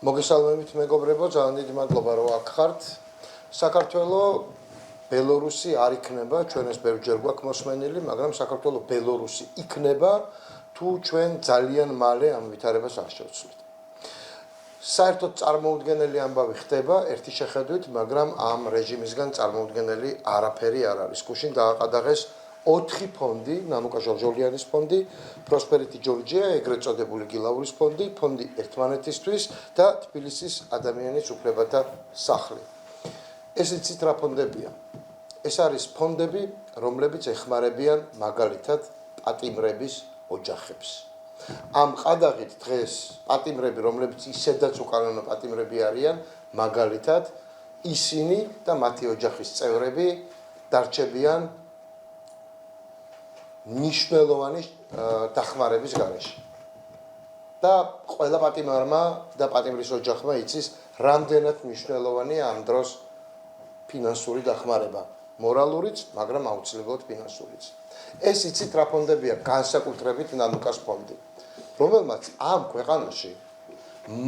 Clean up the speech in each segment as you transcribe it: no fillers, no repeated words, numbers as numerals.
მოგესალმებით მეგობრებო, ძალიან დიდი მადლობა რომ აქ ხართ. საქართველოს ბელორუსი არ იქნება, ჩვენ ეს ბევრჯერ გვაქვს მოსმენილი, მაგრამ საქართველოს ბელორუსი იქნება თუ ჩვენ ძალიან მალე ამ ვითარებას არ შევცვლით. საერთოდ წარმოუდგენელი ამბავი ხდება ერთი შეხედვით, მაგრამ ამ რეჟიმისგან წარმოუდგენელი არაფერი არ არის. გუშინ დააყადაღეს 4 ფონდი, ნანუკა ჟორჟოლიანის ფონდი, პროსპერიტი ჯორჯია, ეგრეთ წოდებული გილაურის ფონდი, ფონდი ერთმანეთისთვის და თბილისის ადამიანის უფლებათა სახლი. ეს იცით რა ფონდებია? ეს არის ფონდები, რომლებიც ეხმარებიან მაგალითად პატიმრების ოჯახებს. ამ ყადაღით დღეს პატიმრები, რომლებიც ისედაც უკანონო პატიმრები არიან, მაგალითად ისინი და მათი ოჯახის წევრები დარჩებიან მნიშვნელოვანი დახმარების გარეშე. და ყველა პატიმარმა და პატიმრის ოჯახმა იცის, რამდენად მნიშვნელოვანია ამ დროს ფინანსური დახმარება, მორალურიც, მაგრამ აუცილებლად ფინანსურიც. ეს იცით რა ფონდებია, განსაკუთრებით ნანუკას ფონდი, რომელმაც ამ ქვეყანაში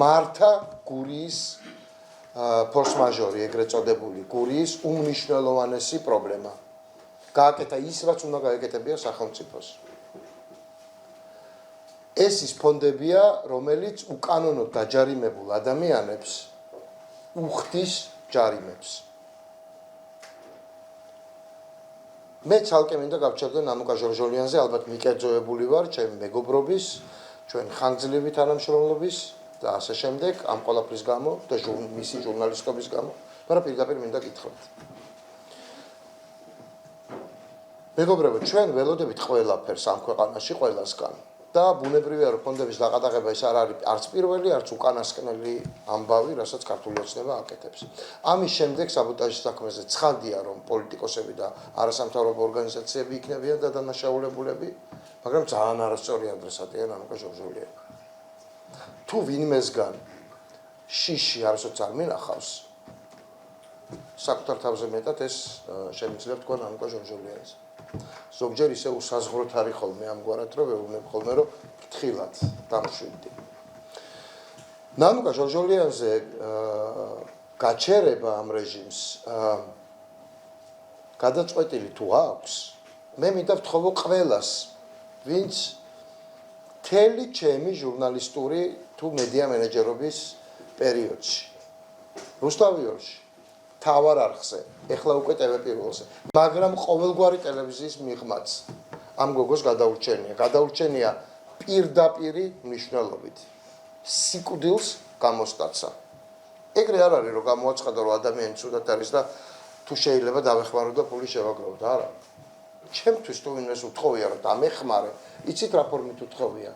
მართა გურიის ფორს-მაჟორი, ეგრეთ წოდებული გურიის უმნიშვნელოვანესი პრობლემა. გააკეთა ის, რაც უნდა გაეკეთებია სახელმწიფოს. ეს ის ფონდებია, რომელიც უკანონოდ დაჯარიმებულ ადამიანებს უხდის ჯარიმებს. მე ცალკე მინდა გავჩერდე ნანუკა ჟორჟოლიანზე, ალბათ მიკერძოებული ვარ ჩემი მეგობრობის, ჩვენ ხანგრძლივი თანამშრომლობის და ასე შემდეგ, ამ ყველაფრის გამო და მისი ჟურნალისტობის გამო, მაგრამ პირდაპირ მინდა გითხრათ. მეგობრებო, ჩვენ ველოდებით ყველაფერს ამ ქვეყანაში ყველასგან და ბუნებრივია რომ ფონდების დაყადაღება ეს არ არის არც პირველი, არც უკანასკნელი ამბავი, რასაც ქართული ოცნება აკეთებს. ამის შემდეგ საბოტაჟის საქმეზე ცხადია რომ პოლიტიკოსები და არასამთავრობო ორგანიზაციები იქნებიან დადანაშაულებულები, მაგრამ ძალიან არასწორი ადრესატია ნანუკა ჟორჟოლიანი. თუ ვინმესგან შიში არასოც არ მინახავს, საკუთარ თავზე მეტად ეს შემიძლია თქვა ნანუკა ჟორჟოლიანს. ზოგჯერ ისე უსაზღვროთ არის ხოლმე ამგვარად, რომ ვეუბნებ ხოლმე, რომ ფრთხილად დამშვიდდი. ნანუკა ჟორჟოლიანზე გაჩერება ამ რეჟიმს გადაწყვეტილი თუ აქვს, მე მინდა ვთხოვო ყველას, ვინც მთელი ჩემი ჟურნალისტური თუ მედია მენეჯერობის პერიოდში, რუსთავიორში, თავარ არხზე, ეხლა უკვე ტელეპირველზე, მაგრამ ყოველგვარი ტელევიზიის მიღმაც ამ გოგოს გადაურჩენია პირდაპირი მნიშვნელობით სიკვდილს გამოსტაცა. ეგრე არ არის რომ გამოაცხადა რომ ადამიანი ცუდად არის და თუ შეიძლება დავეხმარო და ფული შევაგროვოთ, არა. ჩემთვის თუ ვინმეს უთხოვია რომ დამეხმარე, იცით რა ფორმით უთხოვია?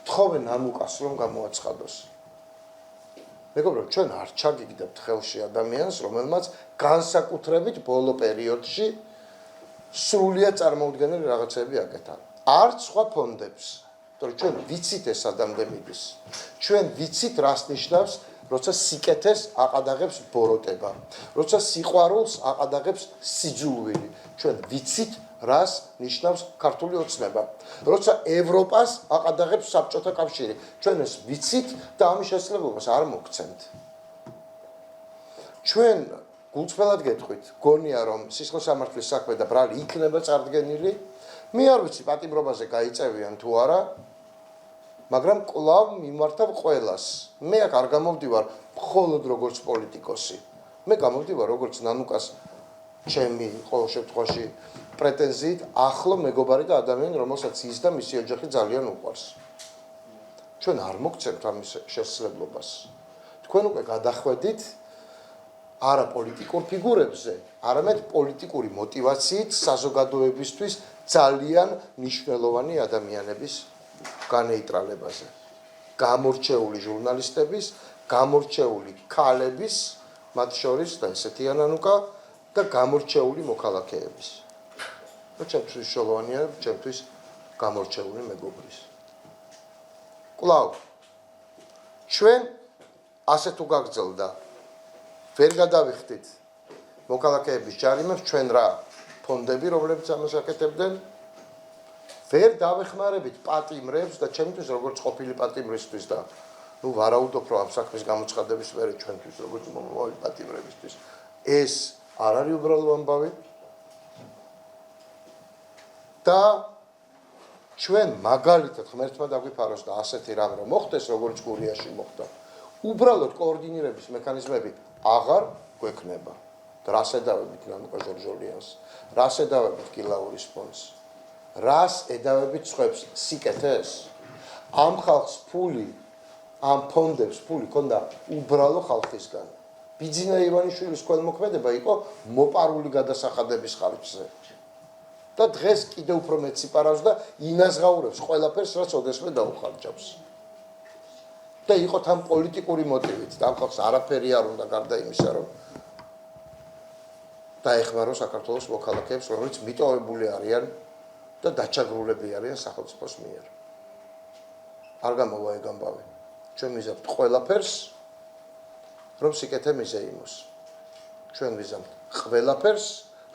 თხოვე ნანუკას რომ გამოაცხადოს. მეგობრებო, ჩვენ არ ჩაგიგდებთ ხელში ადამიანს, რომელმაც განსაკუთრებით ბოლო პერიოდში სრულიად წარმოუდგენელი რაღაცები აკეთა. არც სხვა ფონდებს, თორე ჩვენ ვიცით ეს ადამიანები მიდის. ჩვენ ვიცით რას ნიშნავს, როცა სიკეთეს აყადაღებს ბოროტება, როცა სიყვარულს აყადაღებს სიძულვილი. ჩვენ ვიცით რას ნიშნავს ქართული ოცნება, როცა ევროპას აყადაღებს საბჭოთა კავშირი. ჩვენ ეს ვიცით და ამის შესაძლებლობას არ მოგცემთ. ჩვენ გულწრფელად გეტყვით, გონია რომ სისხლსამართლის საქმე და ბრალი იქნება წარდგენილი, მე არ ვიცი პატიმრობაზე გაიწევიან თუ არა, მაგრამ კვლავ მიმართავ ყველას. მე აქ არ გამოვდივარ მხოლოდ როგორც პოლიტიკოსი, მე გამოვდივარ როგორც ნანუკას ჩემი ყოველ შემთხვევაში პრეტენზიით ახლო მეგობარი და ადამიანი, რომელსაც ის და მისი ოჯახი ძალიან უყვარს. ჩვენ არ მოგცემთ ამის შესაძლებლობას. თქვენ უკვე გადახვედით არა პოლიტიკურ ფიგურებზე, არამედ პოლიტიკური მოტივაციით საზოგადოებისთვის ძალიან მნიშვნელოვანი ადამიანების განეიტრალებაზე. გამორჩეული ჟურნალისტების, გამორჩეული ქალების, მათ შორის და ესეთია ნანუკა და გამორჩეული მოქალაქეების. ჩემთვის შოლოვანია, ჩემთვის გამორჩეული მეგობრის. კვლავ ჩვენ ასე თუ გაგრძელდა ვერ გადავიხდით მოქალაქეების ჯარიმებს, ჩვენ რა ფონდები, რომლებიც ამას აკეთებდნენ, ვერ დავეხმარებით პატიმრებს და ჩემთვის როგორც ყოფილი პატიმრისთვის და ნუ ვარაუდობ, რომ ამ საქმის გამოცხადების მერე ჩვენთვის როგორც მომავალი პატიმრებისთვის ეს არ არის უბრალო ამბავი და ჩვენ მაგალითად ღმერთმა დაგვიფაროს და ასეთი რამ რომ მოხდეს, როგორც გურიაში მოხდა. უბრალოდ კოორდინირების მექანიზმები აღარ გვექნება. რას ედავებით ნანუკა ჟორჟოლიანს, რას ედავებით კილაურის ფონდს, რას ედავებით სხვებს სიკეთეს? ამ ხალხს ფული, ამ ფონდებს ფული ქონდა უბრალო ხალხისგან. ბიძინა ივანიშვილის ქველმოქმედება იყო მოპარული გადასახადების ხარჯზე. და დღეს კიდევ უფრო მეტ სიპარავს და ინაზღაურებს ყველაფერს, რაც ოდესმე დაუხარჯავს. და იყო თან პოლიტიკური მოტივით, და ამ ხალხს არაფერი არ უნდა გარდა იმისა, რომ დაეხმაროს საქართველოს მოქალაქეებს, რომლებიც მიტოვებული არიან და დაჩაგრულები არიან სახელმწიფოს მიერ. არ გამოვა ეგ ამბავი. ჩვენ ვიზამთ ყველაფერს, რომ სიკეთე მიზეიმოს. ჩვენ ვიზამთ ყველაფერს,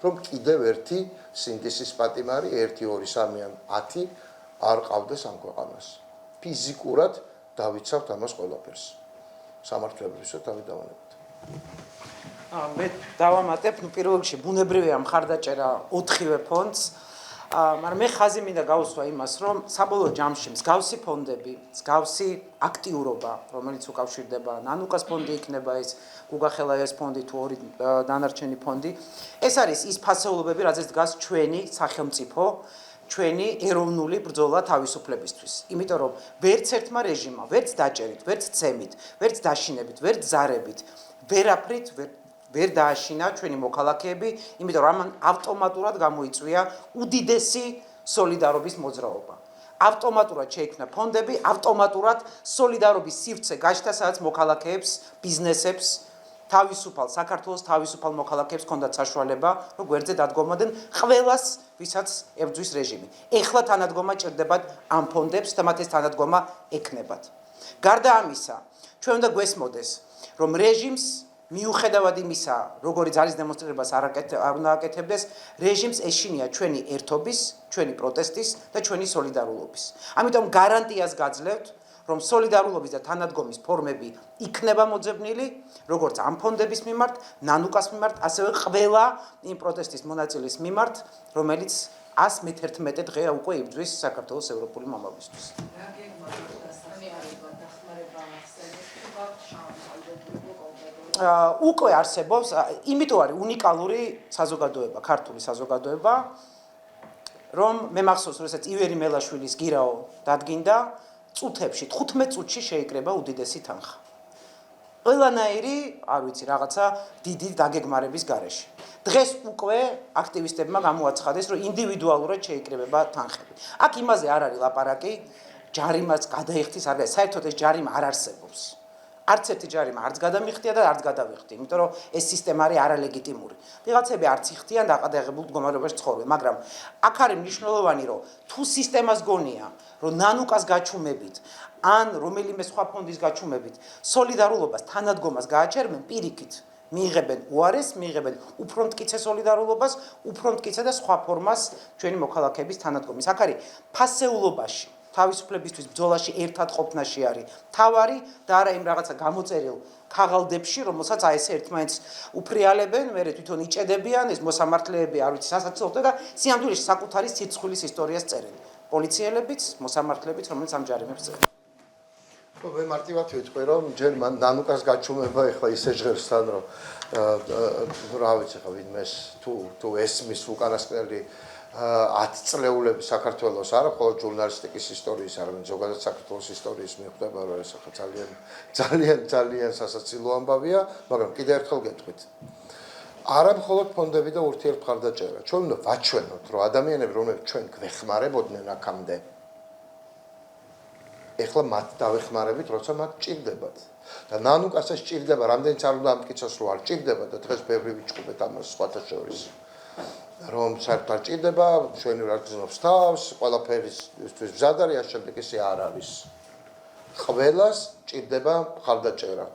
რომ კიდევ ერთი სინდისის პატიმარი 1 2 3 ან 10 არ ყავდეს ამ ქვეყანას. ფიზიკურად დავიცავთ ამას ყველაფერს. სამართლებრივსო თავი დავანებოთ. მე დავამატებ, პირველ რიგში ბუნებრივია მხარდაჭერა 4-ვე ფონდს. მაგრამ მე ხაზი მინდა გავუსვა იმას, რომ საბოლოო ჯამში მსგავსი ფონდები, მსგავსი აქტიურობა, რომელიც უკავშირდება ნანუკას ფონდი იქნება ეს, გუგა ხელაიას ფონდი თუ ორი დანარჩენი ფონდი, ეს არის ის ფასეულობები, რაზეც დგას ჩვენი სახელმწიფო, ჩვენი ეროვნული ბრძოლა თავისუფლებისთვის. იმიტომ რომ ვერც ერთმა რეჟიმმა, ვერც დაჭერით, ვერც ცემით, ვერც დაშინებით, ვერც ზარებით, ვერაფრით ვერ დააშინა ჩვენი მოქალაქეები, იმიტომ რომ ამან ავტომატურად გამოიწვია უდიდესი სოლიდარობის მოძრაობა. ავტომატურად შეიქმნა ფონდები, ავტომატურად სოლიდარობის სივრცე გაჩნდა, სადაც მოქალაქეებს, ბიზნესებს, თავისუფალ საქართველოს თავისუფალ მოქალაქეებს ჰქონდათ საშუალება, რომ გვერდზე დადგომოდნენ ყველას, ვისაც ებრძვის რეჟიმი. ეხლა თანადგომა ჭირდებათ ამ ფონდებს და მათ ეს თანადგომა ექნებათ. გარდა ამისა, ჩვენ უნდა გვესმოდეს, რომ რეჟიმს მიუხედავად იმისა, როგორი ძალის დემონსტრირებას არ უნდა აკეთებდეს, რეჟიმს ეშინია ჩვენი ერთობის, ჩვენი პროტესტის და ჩვენი სოლიდარულობის. ამიტომ გარანტიას გაძლევთ, რომ სოლიდარულობის და თანადგომის ფორმები იქნება მოძებნილი, როგორც ამ ფონდების მიმართ, ნანუკას მიმართ, ასევე ყველა იმ პროტესტის მონაწილის მიმართ, რომელიც 111 დღეა უკვე იბრძვის საქართველოს ევროპული მომავლისთვის. უკვე არსებობს, იმიტომ არის უნიკალური საზოგადოება, ქართული საზოგადოება, რომ მე მახსოვს, როდესაც ივერი მელაშვილის გირაო დადგინდა, წუთებში, 15 წუთში შეიკრება უდიდესი თანხა. ყველანაირი, არ ვიცი, რაღაცა დიდი დაგეგმარების გარეშე. დღეს უკვე აქტივისტებმა გამოაცხადეს, რომ ინდივიდუალურად შეიკრებება თანხები. აქ იმაზე არ არის ლაპარაკი, ჯარიმას გადაიხდის, არ არის, საერთოდ ეს ჯარიმა არ არსებობს. არც ერთი ჯარიმა არც გადამიხდია და არც გადავიხდი, იმიტომ რომ ეს სისტემა არის არალეგიტიმური. ვიღაცები არც იხდიან დაყადაღებულ მდგომარეობაში ცხოვრობენ, მაგრამ აქ არის მნიშვნელოვანი, რომ თუ სისტემას გონია, რომ ნანუკას გაჩუმებით, ან რომელიმე სხვა ფონდის გაჩუმებით, სოლიდარულობას, თანადგომას გააჩერებენ პირიქით. მიიღებენ უარეს, მიიღებენ უფრო მტკიცე სოლიდარულობას, უფრო მტკიცე და სხვა ფორმას ჩვენი მოქალაქეების თანადგომის. აქ არის ფასეულობაში თავისუფლებისთვის ბრძოლაში ერთად ყოფნაში არის თავარი და არა იმ რაღაცა გამოწერილ ქაღალდებში, რომელსაც აი ესე ერთმანეთს უფრიალებენ, მერე თვითონ იჭედებიან, ეს მოსამართლეები არ ვიცი სასაცილო და სიამდვილეში საკუთარი სირცხვილის ისტორიას წერენ. პოლიციელებიც, მოსამართლეებიც, რომელიც ამ ჯარიმებს წერენ. მე მარტივად ვიტყვი, რომ ჯერ მან ნანუკას გაჩუმება ეხლა ისე ჟღერს თან, რომ რა ვიცი ხა ვინმეს თუ ესმის უკანასკნელი 10 წლეულები საქართველოს არა მხოლოდ ჟურნალისტიკის ისტორიის, არამედ ზოგადად საქართველოს ისტორიის მიხვდება, რომ ეს ახლა ძალიან სასაცილო ამბავია, მაგრამ კიდევ ერთხელ გეტყვით. არა მხოლოდ ფონდები და ურთიერთმხარდაჭერა. ჩვენ უნდა ვაჩვენოთ, რომ ადამიანები, რომლებიც ჩვენ გვეხმარებოდნენ აქამდე, ეხლა მათ დავეხმარებით, როცა მათ ჭირდებათ. და ნანუკას ეს ჭირდება, რამდენიც არ უნდა ამტკიცოს, რომ არ ჭირდება და დღეს ბევრი ვიჭუბეთ ამას სხვათა შორის. რომ საერთოდ ჭირდება, ჩვენი რა გზნობს თავს, ყველაფერისთვის მზად არის, ამ შემდეგ ესე არ არის. ყველას ჭირდება მხარდაჭერა.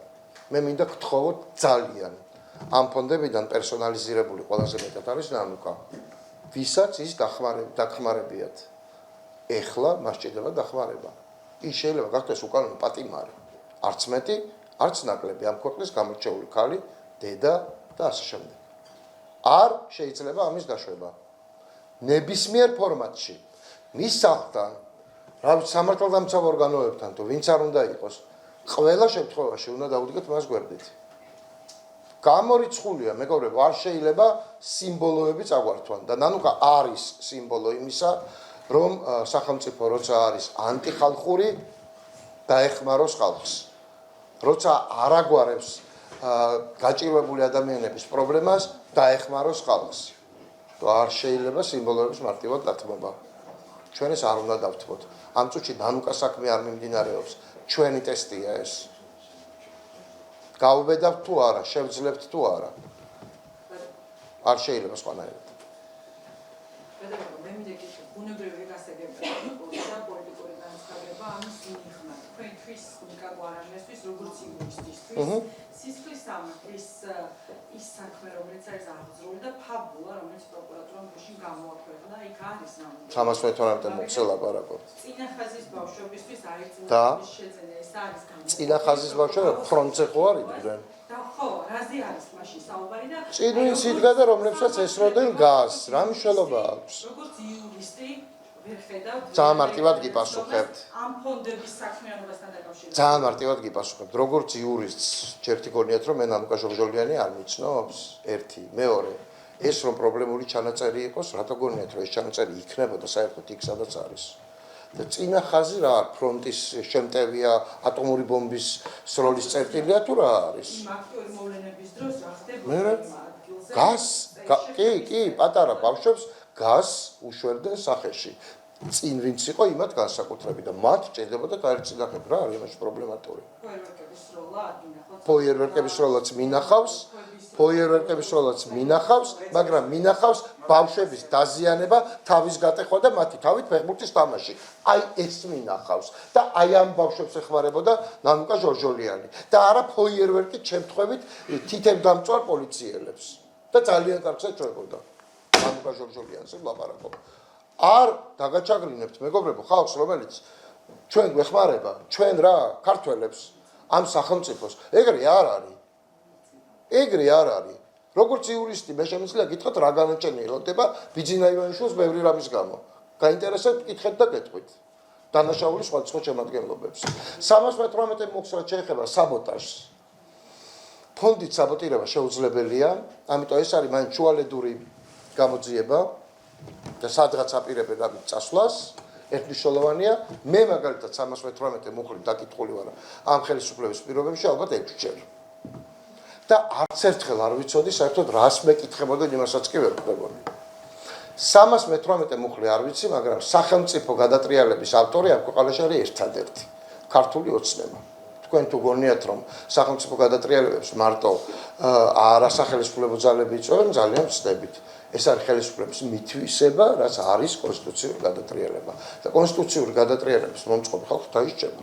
მე მინდა გთხოვოთ ძალიან. ამ ფონდებიდან პერსონალიზირებული ყველაზე მეტად არის ნანუკა. ვისაც ის დახმარებიათ. ეხლა მას ჭირდება დახმარება. ის შეიძლება გახდეს უკანონო პატიმარი. არც მეტი, არც ნაკლები ამ ქვეყნის გამორჩეული ქალი, დედა და ასე შემდეგ. არ შეიძლება ამის დაშვება. ნებისმიერ ფორმატში მის სახლთან, რა ვიცი, სამართალდამცავ ორგანოებთან თუ ვინც არ უნდა იყოს, ყველა შემთხვევაში უნდა დაუდგეთ მას გვერდით. გამორიცხულია, მეგობრებო, არ შეიძლება სიმბოლოები წაგვართვან და ნანუკა არის სიმბოლო იმისა, რომ სახელმწიფო როცა არის ანტიხალხური დაეხმაროს ხალხს. როცა არ აგვარებს გაჭირვებული ადამიანების პრობლემას დაეხმაროს ხალხს. არ შეიძლება სიმბოლოების მარტივად დათმობა. ჩვენ ეს არ უნდა დავთმოთ. ამ წუთში ნანუკა საქმე არ მიმდინარეობს. ჩვენი ტესტია ეს. გავუბედავთ თუ არა, შევძლებთ თუ არა. არ შეიძლება სხვანაირად. მე მინდა ბუნებრივი გასაგებია და პოლიტიკური განცხადება ამის მიღმა. თქვენთვის ნიკარაგუასთვის როგორც იურისტისთვის სისხლის სამართლის ის საქმე, რომელიც არის აღძრული და ფაბულა, რომელიც პროკურატურამ გუშინ გამოაქვეყნა, იქ არის ნამდვილად. 312-მდე მოხსე ლაპარაკობთ. წინახაზის ბავშვებისთვის არის წინახაზის შეძენა, ეს არის გამოაქვეყნა. წინახაზის ბავშვები ფრონტზე ხო არიდნენ? და ხო, რაზე არის მაშინ საუბარი და წინვინს იდგა და რომლებსაც ესროდნენ გაზს, რა მნიშვნელობა აქვს? როგორც იურისტი ვერ ხედავთ ძალიან მარტივად გიპასუხებთ. ამ ფონდების საქმიანობასთან დაკავშირებით. ძალიან მარტივად გიპასუხებთ. როგორც იურისტს ჯერთი გონიათ, რომ მე ნამუკა ჟორჟოლიანი არ მიცნობს, ერთი, მეორე. ეს რომ პრობლემური ჩანაწერი იყოს, რატო გონიათ, რომ ეს ჩანაწერი იქნებოდა საერთოდ იქ, სადაც არის. და წინა ხაზი რა არის? ფრონტის შემტევია, ატომური ბომბის სროლის წერტილია თუ რა არის? იმ აქტიური მოვლენების დროს რა ხდება მე რა? ადგილზე? გას, კი, პატარა ბავშვებს გას უშვერდნენ სახეში. წინ ვინც იყო, იმათ განსაკუთრებით და მათ ჭირდებოდა დაერწინახებ რა არის იმაში პრობლემატური. ფოიერვერკების როლა ადმინახავს. ფოიერვერკების როლაც მინახავს, ფოიერვერკების როლაც მინახავს, მაგრამ მინახავს ბავშვების დაზიანება, თავის გატეხვა და მათი თავით ფეხბურთის თამაში. აი ეს მინახავს და აი ამ ბავშვებს ეხმარებოდა ნანუკა ჟორჟოლიანი და არა ფოიერვერკით შემთხვევით თითებდამწვარ პოლიციელებს და ძალიან კარგს ეჭვებოდა ნანუკა ჟორჟოლიანზე ლაპარაკობ. არ დაგაჩაგრინებთ მეგობრებო ხალხს, რომელიც ჩვენ გვეხმარება, ჩვენ რა, ქართველებს, ამ სახელმწიფოს, ეგრე არ არის. ეგრე არ არის. როგორც იურისტი მე შემიძლია გითხრათ რა განაჩენილდება ბიძინა ივანიშვილს ბევრი რამის გამო. გაინტერესებთ გითხეთ და გეტყვით. დანაშაულის სხვადასხვა შემადგენლობებს. 318 მოხსნა შეეხება საბოტაჟს. ფონდით საბოტირება შეუძლებელია, ამიტომ ეს არის მაინც შუალედური გამოძიება და სადღაც აპირებენ ამით წასვლას. ერთნიშნულოვანია, მე მაგალითად 318 მუხლით დაკითხული ვარ ამ ხელისუფლების პირობებში ალბათ 6 ჯერ. და არც ერთხელ არ ვიცოდი საერთოდ რას მეკითხებოდა, იმასაც კი ვერ ხვდებოდი. 318 მუხლი არ ვიცი, მაგრამ სახელმწიფო გადატრიალების ავტორი ამ ქვეყანაში არის ერთადერთი ქართული ოცნება. თქვენ თუ გონიათ, რომ სახელმწიფო გადატრიალებებს მარტო არასახელისუფლებო ძალები იწვევენ, ძალიან ვცდებით. ეს არის ხელისუფლების მითვისება, რაც არის კონსტიტუციური გადატრიალება. და კონსტიტუციური გადატრიალების მომწყობი ხალხი დაისჭება.